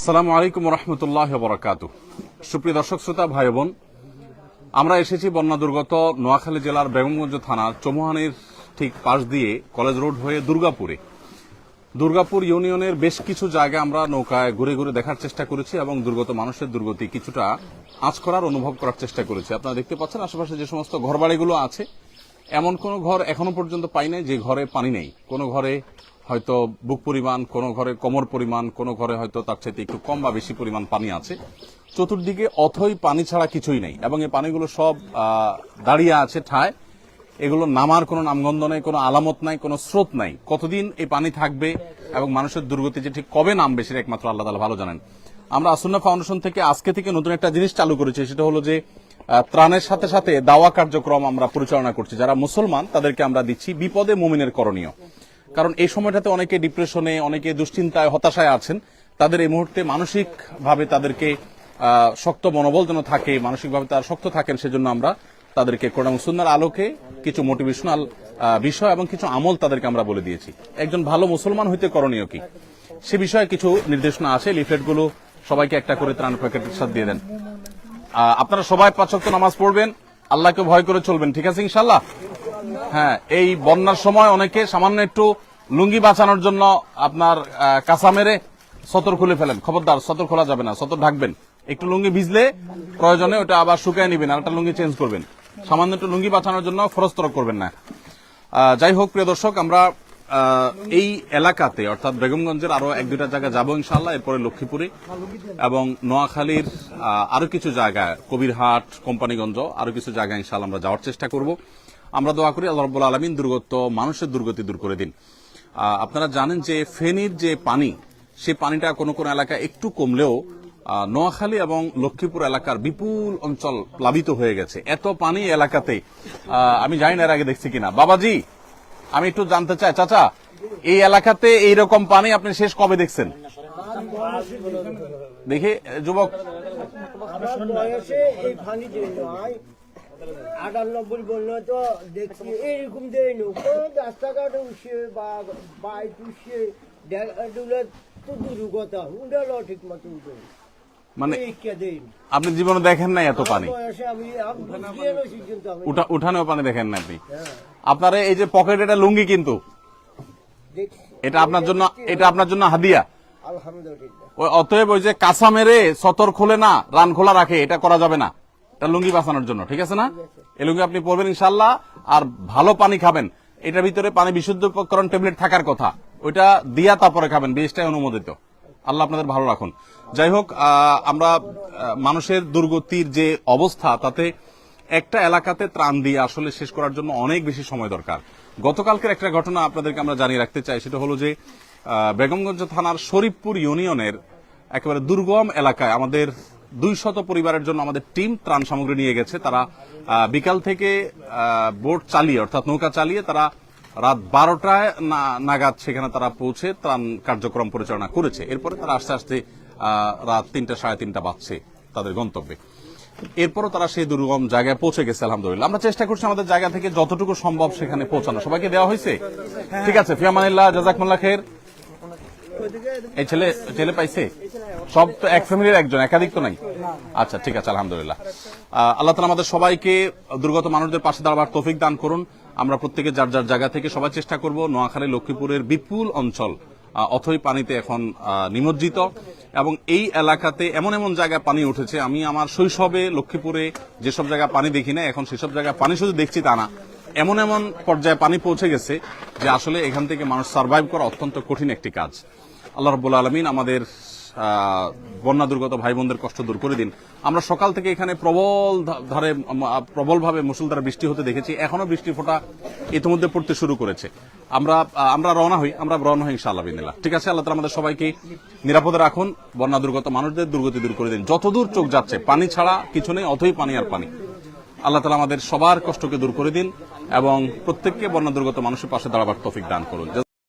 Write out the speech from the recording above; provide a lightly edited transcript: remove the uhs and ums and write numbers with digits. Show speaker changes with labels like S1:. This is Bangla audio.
S1: আসসালামু আলাইকুম রহমতুল্লাহ বরাকাতু। সুপ্রিয় দর্শক শ্রোতা ভাই বোন, আমরা এসেছি বন্যা দুর্গত নোয়াখালী জেলার বেগমগঞ্জ থানার চৌমুহানির ঠিক পাশ দিয়ে কলেজ রোড হয়ে দুর্গাপুর ইউনিয়নের বেশ কিছু জায়গা আমরা নৌকায় ঘুরে ঘুরে দেখার চেষ্টা করেছি এবং দুর্গত মানুষের দুর্গতি কিছুটা আঁচ করার অনুভব করার চেষ্টা করেছি। আপনারা দেখতে পাচ্ছেন আশেপাশে যে সমস্ত ঘরবাড়িগুলো আছে, এমন কোন ঘর এখনো পর্যন্ত পাই নাই যে ঘরে পানি নেই। কোনো ঘরে হয়তো বুক পরিমাণ, কোনো ঘরে কোমর পরিমাণ, কোনো ঘরে হয়তো তার চাইতে একটু কম বা বেশি পরিমাণ পানি আছে। চতুর্দিকে অথই পানি ছাড়া কিছুই নেই এবং এই পানিগুলো সব দাঁড়িয়ে আছে ঠায়। এগুলো নামার কোনো নামগন্ধ নেই, কোনো আলামত নাই, কোনো স্রোত নাই। কতদিন এই পানি থাকবে এবং মানুষের দুর্গতি যে ঠিক কবে নামবে সেটা একমাত্র আল্লাহ তাআলা ভালো জানেন। আমরা আসুন্নাহ ফাউন্ডেশন থেকে আজকে থেকে নতুন একটা জিনিস চালু করেছি, সেটা হলো যে ত্রাণের সাথে সাথে দাওয়া কার্যক্রম আমরা পরিচালনা করছি। যারা মুসলমান তাদেরকে আমরা দিচ্ছি বিপদে মুমিনের করণীয়। কারণ এই সময়টাতে অনেকে ডিপ্রেশনে, অনেকে দুশ্চিন্তায়, হতাশায় আছেন। তাদের এই মুহূর্তে মানসিকভাবে তাদেরকে শক্ত মনোবল যেন থাকে, মানসিকভাবে তারা শক্ত থাকেন, সেজন্য আমরা তাদেরকে কোরআন এবং সুন্নাহর আলোকে কিছু মোটিভেশনাল বিষয় এবং কিছু আমল তাদেরকে আমরা বলে দিয়েছি। একজন ভালো মুসলমান হইতে করণীয় কি সে বিষয়ে কিছু নির্দেশনা আছে। লিফলেটগুলো সবাইকে একটা করে ত্রাণ প্যাকেটের সাথে দিয়ে দেন। আপনারা সবাই 5 ওয়াক্ত নামাজ পড়বেন, আল্লাহকে ভয় করে চলবেন, ঠিক আছে ইনশাআল্লাহ? হ্যাঁ, এই বন্যার সময় অনেকে সামান্য একটু লুঙ্গি বাঁচানোর জন্য আপনার কাঁচা মেরে সতর খুলে ফেলেন। খবরদার, সতর খোলা যাবে না, সতর ঢাকবেন। একটু লুঙ্গি ভিজলে প্রয়োজনে ওটা আবার শুকায় নিবেন, আর একটা লুঙ্গি চেঞ্জ করবেন। সামান্য একটু লুঙ্গি বাঁচানোর জন্য ফরজ-তরক করবেন না। যাই হোক প্রিয় দর্শক, আমরা এই এলাকাতে অর্থাৎ বেগমগঞ্জের আরো 1-2টা জায়গা যাবো ইনশাআল্লাহ। এরপরে লক্ষ্মীপুরে এবং নোয়াখালীর আরো কিছু জায়গায়, কবিরহাট, কোম্পানিগঞ্জ, আরো কিছু জায়গায় ইনশাআল্লাহ আমরা যাওয়ার চেষ্টা করব। আমরা দোয়া করি আল্লাহ রাব্বুল আলামিন মানুষের দুর্গতি দূর করে দিন। আপনারা জানেন যে ফেনীর যে পানি, সেই পানিটা কোন কোন এলাকা একটু কমলেও নোয়াখালী এবং লক্ষ্মীপুর এলাকার বিপুল অঞ্চল প্লাবিত হয়ে গেছে। এত পানি এলাকাতে আমি জানি না এর আগে দেখছি কিনা। বাবাজি, আমি একটু জানতে চাই, চাচা, এই এলাকাতে এইরকম পানি আপনি শেষ কবে দেখছেন? দেখি যুবক,
S2: 98 বললো তো দেখছি এরকম দেয় না, রাস্তাঘাটে উঠছে বা বাইক উঠছে, তো দূর কথা উঠালো ঠিক মতো উঠে,
S1: মানে আপনি জীবনে দেখেন নাই এত পানি? উঠানেও পানি দেখেন না আপনি? আপনার এই যে পকেট, এটা লুঙ্গি, কিন্তু এটা আপনার জন্য হাদিয়া। আলহামদুলিল্লাহ। অতএব ওই যে কাঁচা মেরে সতর খোলে না, রান খোলা রাখে, এটা করা যাবে না। এটা লুঙ্গি বাঁচানোর জন্য, ঠিক আছে না? এই লুঙ্গি আপনি পরবেন ইনশাআল্লাহ, আর ভালো পানি খাবেন। এটার ভিতরে পানি বিশুদ্ধকরণ ট্যাবলেট থাকার কথা, ওইটা দিয়া তারপরে খাবেন, বেশটাই অনুমোদিত। আল্লাহ আপনাদের ভালো রাখুন। যাই হোক, আমরা মানুষের দুর্গতির যে অবস্থা, তাতে একটা এলাকাতে ত্রাণ দিয়ে আসলে শেষ করার জন্য অনেক বেশি সময় দরকার। গতকালকের একটা ঘটনা আপনাদেরকে আমরা জানিয়ে রাখতে চাই, সেটা হলো যে বেগমগঞ্জ থানার শরীফপুর ইউনিয়নের একেবারে দুর্গম এলাকায় আমাদের 200 পরিবারের জন্য আমাদের টিম ত্রাণ সামগ্রী নিয়ে গেছে। তারা বিকাল থেকে বোট চালিয়ে, অর্থাৎ নৌকা চালিয়ে, তারা রাত 12টায় নাগাদ সেখানে তারা পৌঁছে ত্রাণ কার্যক্রম পরিচালনা করেছে। এরপরে তারা আস্তে আস্তে রাত 3টা, 3:30 বাজছে তাদের গন্তব্যে। এরপরও তারা সেই দুর্গম জায়গায় পৌঁছে গেছে আলহামদুলিল্লাহ। আমরা চেষ্টা করছি আমাদের জায়গা থেকে যতটুকু সম্ভব সেখানে পৌঁছানো। সবাইকে দেওয়া হয়েছে? ঠিক আছে, ফিয়ামানিল্লাহ, জাযাকুমুল্লাহ খাইর। এই ছেলে পাইছে? সব তো এক ফ্যামিলির একজন, একাধিক তো নাই? আচ্ছা, ঠিক আছে, আলহামদুলিল্লাহ। আল্লাহ তাআলা আমাদের সবাইকে দুর্গত মানুষদের পাশে দাঁড়াবার তৌফিক দান করুন। আমরা প্রত্যেকে যার যার জায়গা থেকে সবাই চেষ্টা করব। নোয়াখালী, লক্ষ্মীপুরের বিপুল অঞ্চল অথই পানিতে এখন নিমজ্জিত এবং এই এলাকাতে এমন এমন জায়গায় পানি উঠেছে, আমি আমার শৈশবে লক্ষ্মীপুরে যেসব জায়গায় পানি দেখি না, এখন সেসব জায়গায় পানি শুধু দেখছি তা না, এমন এমন পর্যায়ে পানি পৌঁছে গেছে যে আসলে এখান থেকে মানুষ সার্ভাইভ করা অত্যন্ত কঠিন একটি কাজ। আল্লাহ রাব্বুল আলামিন আমাদের বন্যা দুর্গত ভাই বোনদের কষ্ট দূর করে দিন। আমরা সকাল থেকে এখানে প্রবলভাবে মুষলধারে বৃষ্টি হতে দেখেছি। এখনো বৃষ্টির ফোঁটা ইতিমধ্যে পড়তে শুরু করেছে। আমরা রওনা হই ইনশাআল্লাহ বিদিনিল্লাহ। ঠিক আছে, আল্লাহ তাআলা আমাদের সবাইকে নিরাপদে রাখুন। বন্যা দুর্গত মানুষদের দুর্গতি দূর করে দিন। যতদূর চোখ যাচ্ছে পানি ছাড়া কিছু নেই, অথই পানি আর পানি। আল্লাহ তাআলা আমাদের সবার কষ্টকে দূর করে দিন এবং প্রত্যেককে বন্যা দুর্গত মানুষের পাশে দাঁড়াবার তৌফিক দান করুন।